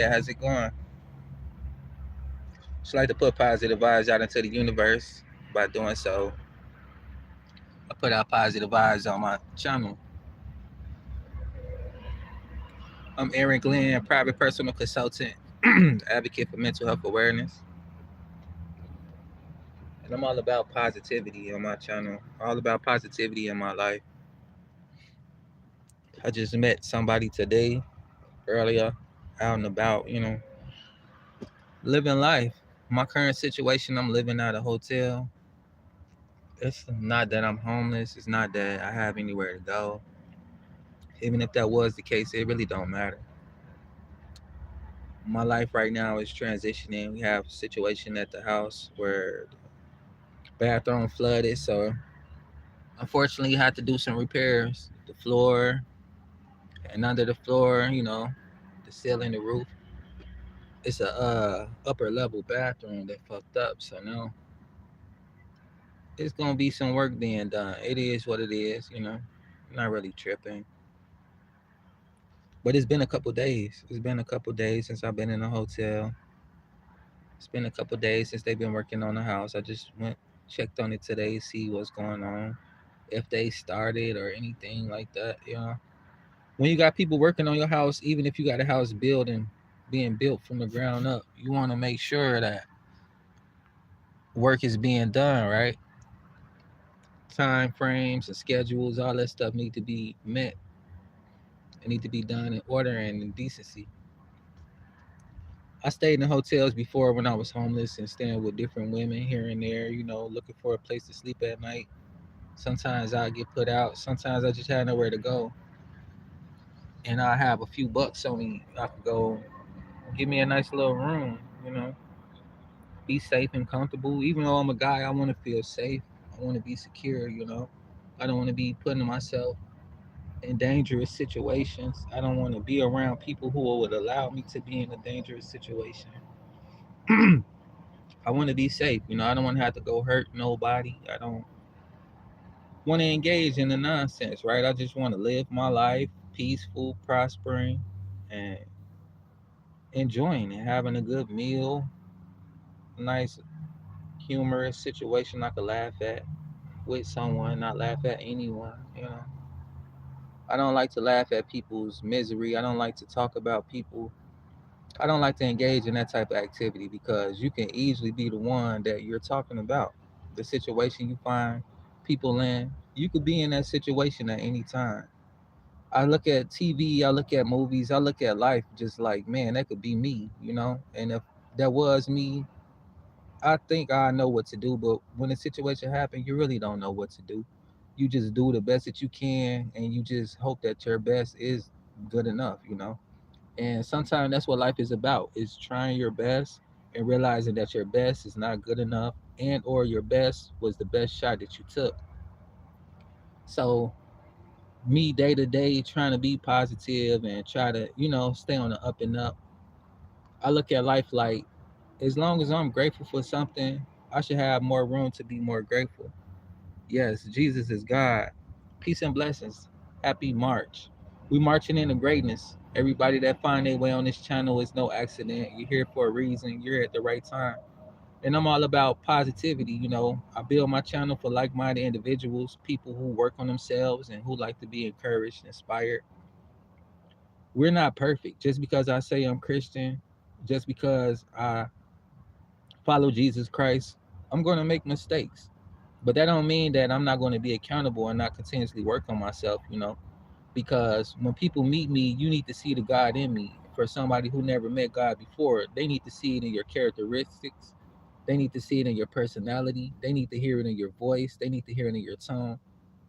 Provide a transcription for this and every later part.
Yeah, how's it going? Just like to put positive vibes out into the universe. By doing so, I put out positive vibes on my channel. I'm Aaron Glenn, private personal consultant, advocate for mental health awareness, and I'm all about positivity on my channel. All about positivity in my life. I just met somebody today, earlier, out and about. Living life. My current situation, I'm living at a hotel. It's not that I'm homeless. It's not that I have anywhere to go. Even if that was the case, it really don't matter. My life right now is transitioning. We have a situation at the house where the bathroom flooded, so unfortunately, had to do some repairs. The floor and under the floor, the ceiling, the roof. It's a upper level bathroom that fucked up. So now it's gonna be some work being done. It is what it is. Not really tripping. But it's been a couple days. It's been a couple days since I've been in a hotel. It's been a couple days since they've been working on the house. I just went checked on it today, see what's going on, if they started or anything like that. When you got people working on your house, even if you got a house being built from the ground up, you want to make sure that work is being done right. Time frames and schedules, all that stuff need to be met. It need to be done in order and in decency. I stayed in hotels before when I was homeless and staying with different women here and there, looking for a place to sleep at night. Sometimes I get put out. Sometimes I just had nowhere to go. And I have a few bucks on me. I could go give me a nice little room, you know, be safe and comfortable. Even though I'm a guy, I want to feel safe. I want to be secure. I don't want to be putting myself in dangerous situations. I don't want to be around people who would allow me to be in a dangerous situation. I want to be safe. I don't want to have to go hurt nobody. I don't want to engage in the nonsense, right? I just want to live my life peaceful, prospering, and enjoying it, having a good meal, nice, humorous situation I could laugh at with someone, not laugh at anyone. I don't like to laugh at people's misery. I don't like to talk about people. I don't like to engage in that type of activity because you can easily be the one that you're talking about. The situation you find people in, you could be in that situation at any time. I look at TV, I look at movies, I look at life just like, man, that could be me. And if that was me, I think I know what to do. But when a situation happens, you really don't know what to do. You just do the best that you can, and you just hope that your best is good enough. And sometimes that's what life is about: is trying your best and realizing that your best is not good enough, and or your best was the best shot that you took. So me day to day trying to be positive and try to stay on the up and up. I look at life like, as long as I'm grateful for something, I should have more room to be more grateful. Yes, Jesus is God. Peace and blessings. Happy March. We marching into greatness. Everybody that find their way on this channel is no accident. You're here for a reason. You're at the right time. And I'm all about positivity. I build my channel for like-minded individuals, people who work on themselves and who like to be encouraged, inspired. We're not perfect. Just because I say I'm Christian, just because I follow Jesus Christ, I'm going to make mistakes. But that don't mean that I'm not going to be accountable and not continuously work on myself. Because when people meet me, you need to see the God in me. For somebody who never met God before, they need to see it in your characteristics. They need to see it in your personality. They need to hear it in your voice. They need to hear it in your tone.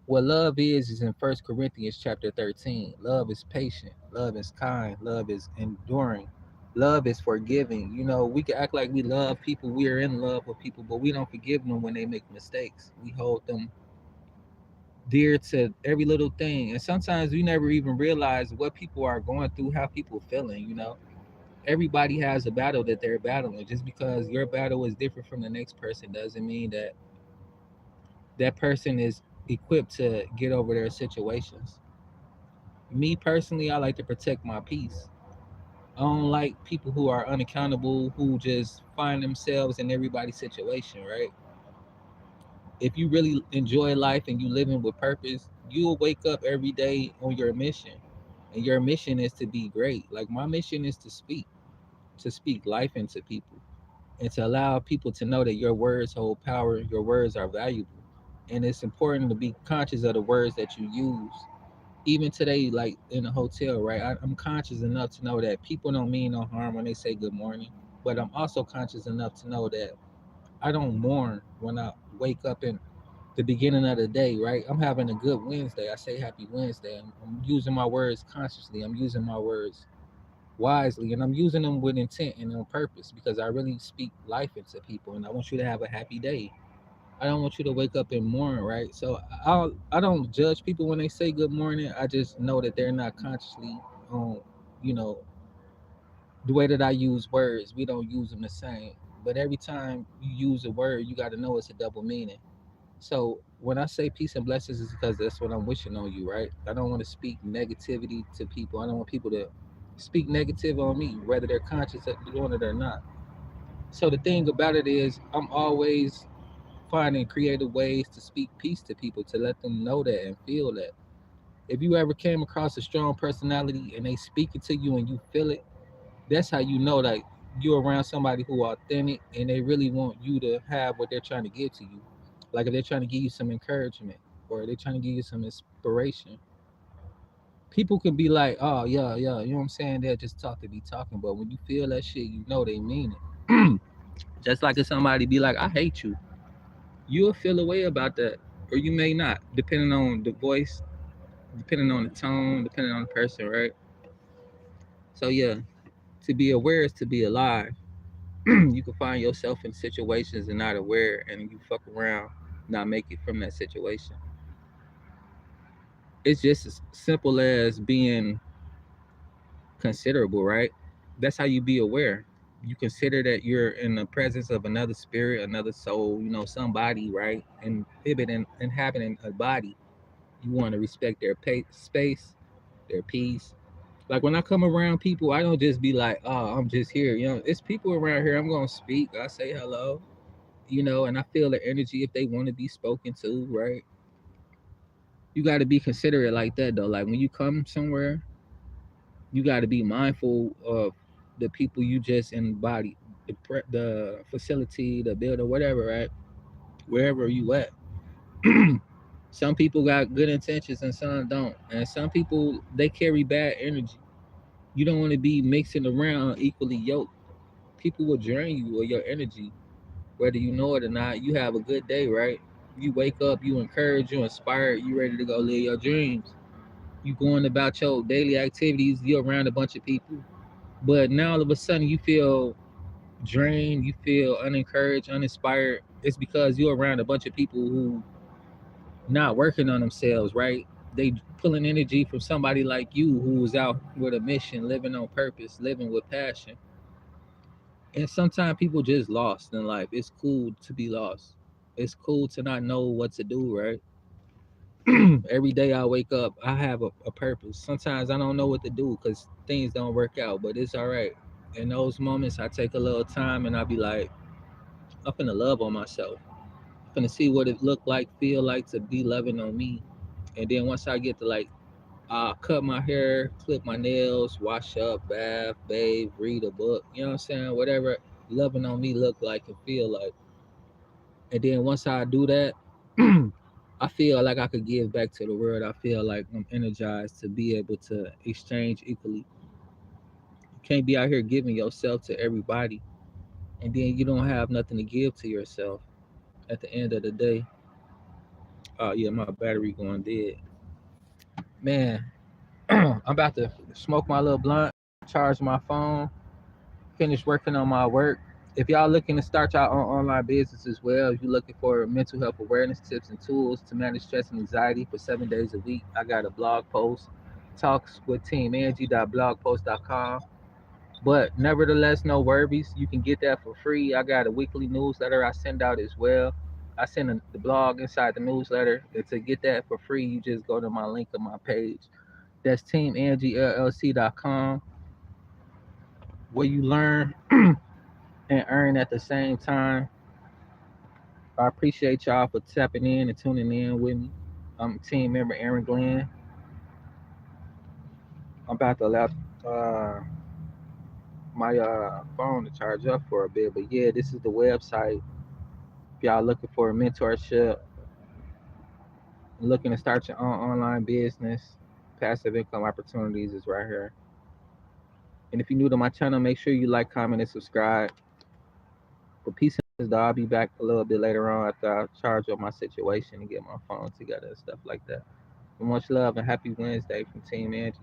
What love is in First Corinthians chapter 13. Love is patient. Love is kind. Love is enduring. Love is forgiving. We can act like we love people. We are in love with people, but we don't forgive them when they make mistakes. We hold them dear to every little thing. And sometimes we never even realize what people are going through, how people feeling. Everybody has a battle that they're battling. Just because your battle is different from the next person doesn't mean that that person is equipped to get over their situations. Me personally, I like to protect my peace. I don't like people who are unaccountable, who just find themselves in everybody's situation, right? If you really enjoy life and you living with purpose, you'll wake up every day on your mission. And your mission is to be great. Like my mission is to speak life into people and to allow people to know that your words hold power, your words are valuable. And it's important to be conscious of the words that you use. Even today, like in a hotel, right? I'm conscious enough to know that people don't mean no harm when they say good morning. But I'm also conscious enough to know that I don't mourn when I wake up in the beginning of the day, right? I'm having a good Wednesday. I say happy Wednesday. I'm using my words consciously. I'm using my words wisely, and I'm using them with intent and on purpose because I really speak life into people, and I want you to have a happy day. I don't want you to wake up and mourn, right? So I don't judge people when they say good morning. I just know that they're not consciously on, you know, the way that I use words. We don't use them the same. But every time you use a word, you got to know it's a double meaning. So when I say peace and blessings, is because that's what I'm wishing on you, right? I don't want to speak negativity to people. I don't want people to speak negative on me, whether they're conscious of doing it or not. So the thing about it is, I'm always finding creative ways to speak peace to people, to let them know that and feel that. If you ever came across a strong personality and they speak it to you and you feel it, that's how you know that you're around somebody who are authentic and they really want you to have what they're trying to give to you. Like if they're trying to give you some encouragement or they're trying to give you some inspiration. People can be like, oh yeah, yeah, you know what I'm saying? They'll just talk to be talking, but when you feel that shit, you know they mean it. Just like if somebody be like, I hate you, you'll feel a way about that. Or you may not, depending on the voice, depending on the tone, depending on the person, right? So yeah, to be aware is to be alive. You can find yourself in situations and not aware, and you fuck around, not make it from that situation. It's just as simple as being considerable, right? That's how you be aware. You consider that you're in the presence of another spirit, another soul, somebody, right? And inhabiting a body. You want to respect their space, their peace. Like when I come around people, I don't just be like, oh, I'm just here. It's people around here. I'm gonna speak. I say hello, and I feel the energy if they want to be spoken to, right? You got to be considerate like that though. Like when you come somewhere, you got to be mindful of the people you just embody, the facility, the building, whatever, right? Wherever you at. Some people got good intentions and some don't, and some people they carry bad energy. You don't want to be mixing around equally yoked. People will drain you or your energy, whether you know it or not. You have a good day, right? You wake up, you encouraged, you inspired, you ready to go live your dreams. You going about your daily activities, you're around a bunch of people. But now all of a sudden you feel drained, you feel unencouraged, uninspired. It's because you're around a bunch of people who not working on themselves, right? They pulling energy from somebody like you who's out with a mission, living on purpose, living with passion. And sometimes people just lost in life. It's cool to be lost. It's cool to not know what to do, right? Every day I wake up, I have a purpose. Sometimes I don't know what to do because things don't work out, but it's all right. In those moments, I take a little time and I be like, I'm finna love on myself. I'm finna see what it look like, feel like to be loving on me. And then once I get to like, cut my hair, clip my nails, wash up, bath, bathe, read a book, you know what I'm saying? Whatever loving on me look like and feel like. And then once I do that, I feel like I could give back to the world. I feel like I'm energized to be able to exchange equally. You can't be out here giving yourself to everybody and then you don't have nothing to give to yourself at the end of the day. Oh yeah, my battery going dead. Man, I'm about to smoke my little blunt, charge my phone, finish working on my work. If y'all looking to start your own online business as well, if you're looking for mental health awareness tips and tools to manage stress and anxiety for 7 days a week, I got a blog post, talks with Team Angie.blogpost.com. But nevertheless, no worries. You can get that for free. I got a weekly newsletter I send out as well. I send the blog inside the newsletter. And to get that for free, you just go to my link on my page. That's teamangellc.com. where you learn and earn at the same time. I appreciate y'all for tapping in and tuning in with me. I'm team member Aaron Glenn. I'm about to allow my phone to charge up for a bit, but yeah, this is the website. If y'all looking for a mentorship, looking to start your own online business, passive income opportunities is right here. And if you're new to my channel, make sure you like, comment, and subscribe. But peace and though, I'll be back a little bit later on after I charge up my situation and get my phone together and stuff like that. But much love and happy Wednesday from Team Angie.